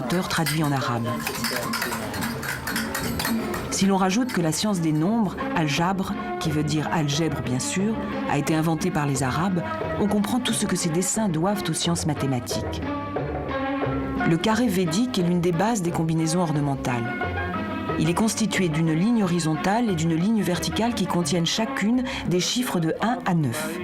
ordinateur traduit en arabe. Si l'on rajoute que la science des nombres, al-jabr, qui veut dire algèbre bien sûr, a été inventée par les Arabes, on comprend tout ce que ces dessins doivent aux sciences mathématiques. Le carré védique est l'une des bases des combinaisons ornementales. Il est constitué d'une ligne horizontale et d'une ligne verticale qui contiennent chacune des chiffres de 1 à 9.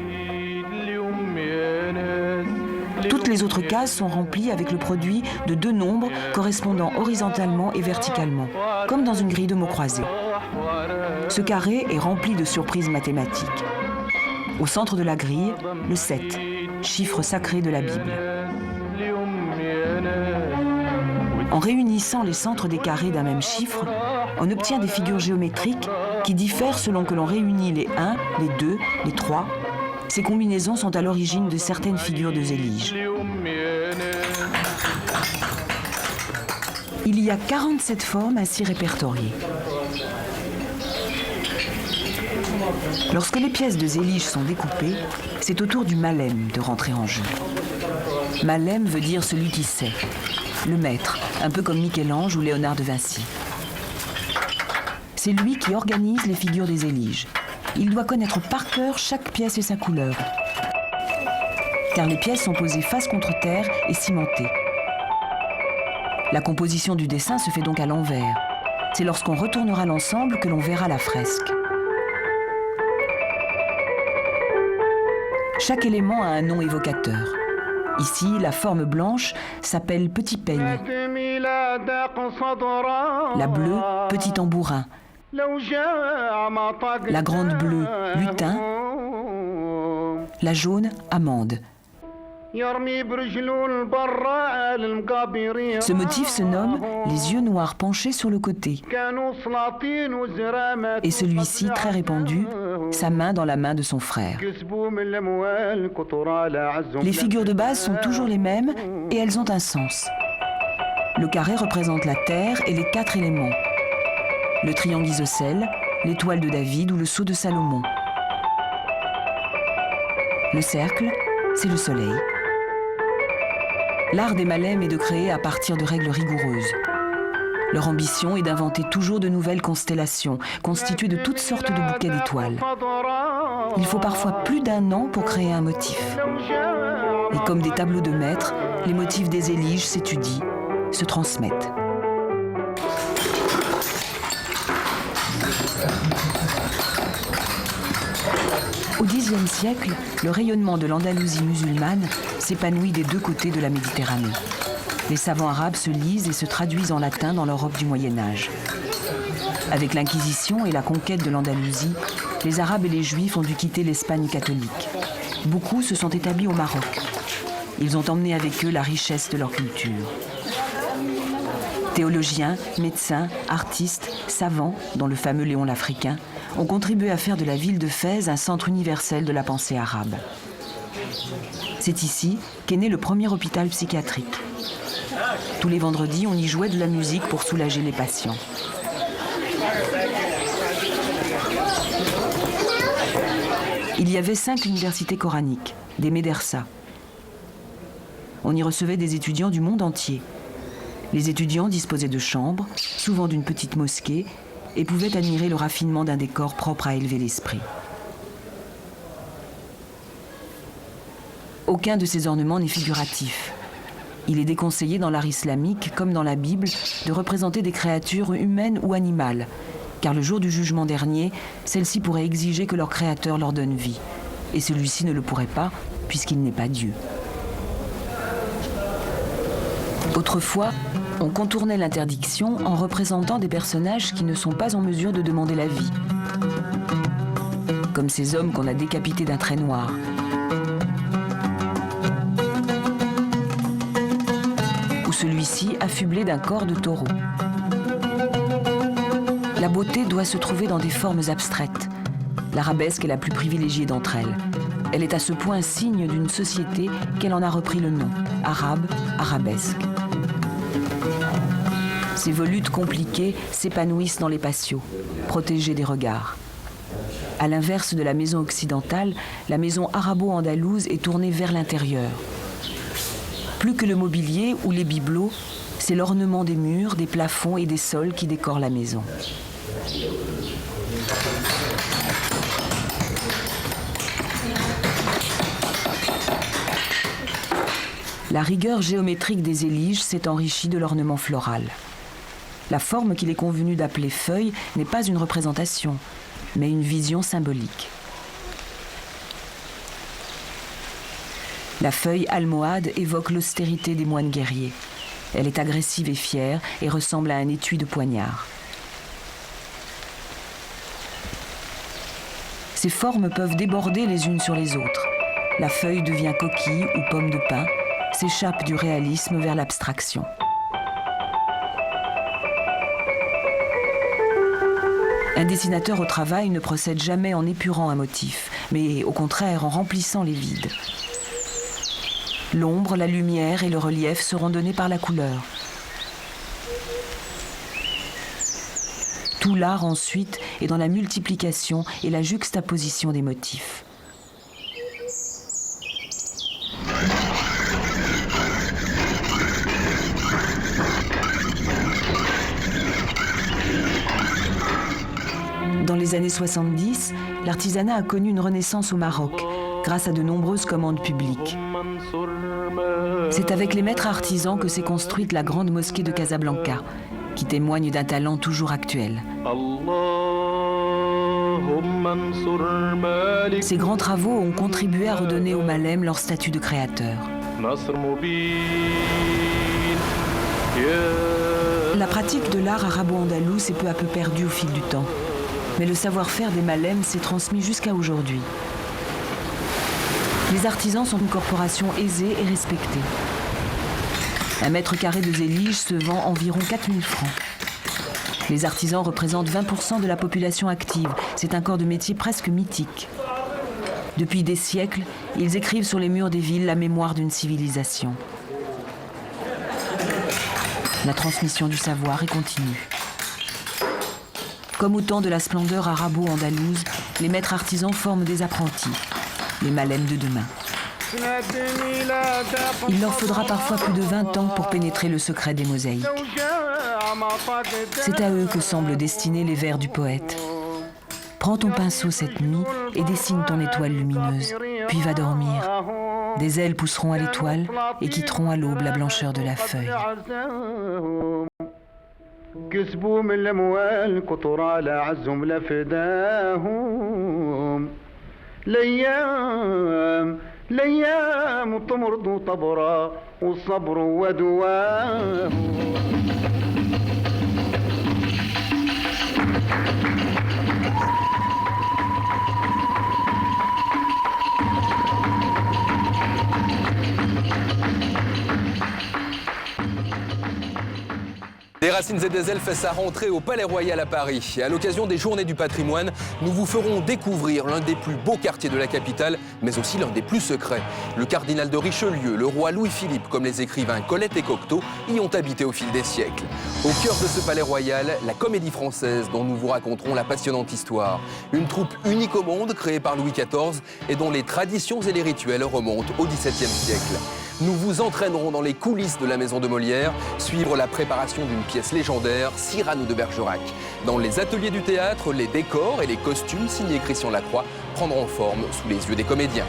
Toutes les autres cases sont remplies avec le produit de deux nombres correspondant horizontalement et verticalement, comme dans une grille de mots croisés. Ce carré est rempli de surprises mathématiques. Au centre de la grille, le 7, chiffre sacré de la Bible. En réunissant les centres des carrés d'un même chiffre, on obtient des figures géométriques qui diffèrent selon que l'on réunit les 1, les 2, les 3. Ces combinaisons sont à l'origine de certaines figures de Zélige. Il y a 47 formes ainsi répertoriées. Lorsque les pièces de Zélige sont découpées, c'est au tour du malem de rentrer en jeu. Malem veut dire celui qui sait, le maître, un peu comme Michel-Ange ou Léonard de Vinci. C'est lui qui organise les figures des Zéliges. Il doit connaître par cœur chaque pièce et sa couleur, car les pièces sont posées face contre terre et cimentées. La composition du dessin se fait donc à l'envers. C'est lorsqu'on retournera l'ensemble que l'on verra la fresque. Chaque élément a un nom évocateur. Ici, la forme blanche s'appelle petit peigne. La bleue, petit tambourin. La grande bleue, lutin. La jaune, amande. Ce motif se nomme les yeux noirs penchés sur le côté. Et celui-ci, très répandu, sa main dans la main de son frère. Les figures de base sont toujours les mêmes et elles ont un sens. Le carré représente la terre et les 4 éléments. Le triangle isocèle, l'étoile de David ou le sceau de Salomon. Le cercle, c'est le soleil. L'art des malem est de créer à partir de règles rigoureuses. Leur ambition est d'inventer toujours de nouvelles constellations, constituées de toutes sortes de bouquets d'étoiles. Il faut parfois plus d'1 an pour créer un motif. Et comme des tableaux de maître, les motifs des Zéliges s'étudient, se transmettent. Au Xe siècle, le rayonnement de l'Andalousie musulmane s'épanouit des deux côtés de la Méditerranée. Les savants arabes se lisent et se traduisent en latin dans l'Europe du Moyen-Âge. Avec l'Inquisition et la conquête de l'Andalousie, les Arabes et les Juifs ont dû quitter l'Espagne catholique. Beaucoup se sont établis au Maroc. Ils ont emmené avec eux la richesse de leur culture. Théologiens, médecins, artistes, savants, dont le fameux Léon l'Africain, ont contribué à faire de la ville de Fès un centre universel de la pensée arabe. C'est ici qu'est né le premier hôpital psychiatrique. Tous les vendredis, on y jouait de la musique pour soulager les patients. Il y avait 5 universités coraniques, des médersas. On y recevait des étudiants du monde entier. Les étudiants disposaient de chambres, souvent d'une petite mosquée, et pouvaient admirer le raffinement d'un décor propre à élever l'esprit. Aucun de ces ornements n'est figuratif. Il est déconseillé dans l'art islamique, comme dans la Bible, de représenter des créatures humaines ou animales, car le jour du jugement dernier, celles-ci pourraient exiger que leur créateur leur donne vie, et celui-ci ne le pourrait pas, puisqu'il n'est pas Dieu. Autrefois, on contournait l'interdiction en représentant des personnages qui ne sont pas en mesure de demander la vie, comme ces hommes qu'on a décapités d'un trait noir. Ou celui-ci affublé d'un corps de taureau. La beauté doit se trouver dans des formes abstraites. L'arabesque est la plus privilégiée d'entre elles. Elle est à ce point signe d'une société qu'elle en a repris le nom, arabe, arabesque. Ces volutes compliquées s'épanouissent dans les patios, protégées des regards. À l'inverse de la maison occidentale, la maison arabo-andalouse est tournée vers l'intérieur. Plus que le mobilier ou les bibelots, C'est l'ornement des murs, des plafonds et des sols qui décorent la maison. La rigueur géométrique des éliges s'est enrichie de l'ornement floral. La forme qu'il est convenu d'appeler feuille n'est pas une représentation, mais une vision symbolique. La feuille almohade évoque l'austérité des moines guerriers. Elle est agressive et fière et ressemble à un étui de poignard. Ces formes peuvent déborder les unes sur les autres. La feuille devient coquille ou pomme de pin, s'échappe du réalisme vers l'abstraction. Un dessinateur au travail ne procède jamais en épurant un motif, mais au contraire en remplissant les vides. L'ombre, la lumière et le relief seront donnés par la couleur. Tout l'art ensuite est dans la multiplication et la juxtaposition des motifs. Dans les années 70, l'artisanat a connu une renaissance au Maroc, grâce à de nombreuses commandes publiques. C'est avec les maîtres artisans que s'est construite la grande mosquée de Casablanca, qui témoigne d'un talent toujours actuel. Ces grands travaux ont contribué à redonner aux Malem leur statut de créateur. La pratique de l'art arabo-andalou s'est peu à peu perdue au fil du temps. Mais le savoir-faire des Malem s'est transmis jusqu'à aujourd'hui. Les artisans sont une corporation aisée et respectée. Un mètre carré de zélige se vend environ 4 000 francs. Les artisans représentent 20% de la population active. C'est un corps de métier presque mythique. Depuis des siècles, ils écrivent sur les murs des villes la mémoire d'une civilisation. La transmission du savoir est continue. Comme au temps de la splendeur arabo-andalouse, les maîtres artisans forment des apprentis, les Malem de demain. Il leur faudra parfois plus de 20 ans pour pénétrer le secret des mosaïques. C'est à eux que semblent destinés les vers du poète. Prends ton pinceau cette nuit et dessine ton étoile lumineuse, puis va dormir. Des ailes pousseront à l'étoile et quitteront à l'aube la blancheur de la feuille. كسبوا من الأموال كتر على عزهم لفداهم ليام تمرض طبرا والصبر ودواه. Des Racines et des Ailes fait sa rentrée au Palais Royal à Paris. Et à l'occasion des Journées du patrimoine, nous vous ferons découvrir l'un des plus beaux quartiers de la capitale, mais aussi l'un des plus secrets. Le cardinal de Richelieu, le roi Louis-Philippe, comme les écrivains Colette et Cocteau, y ont habité au fil des siècles. Au cœur de ce Palais Royal, la Comédie Française, dont nous vous raconterons la passionnante histoire. Une troupe unique au monde, créée par Louis XIV, et dont les traditions et les rituels remontent au XVIIe siècle. Nous vous entraînerons dans les coulisses de la maison de Molière, suivre la préparation d'une pièce légendaire, Cyrano de Bergerac. Dans les ateliers du théâtre, les décors et les costumes signés Christian Lacroix prendront forme sous les yeux des comédiens.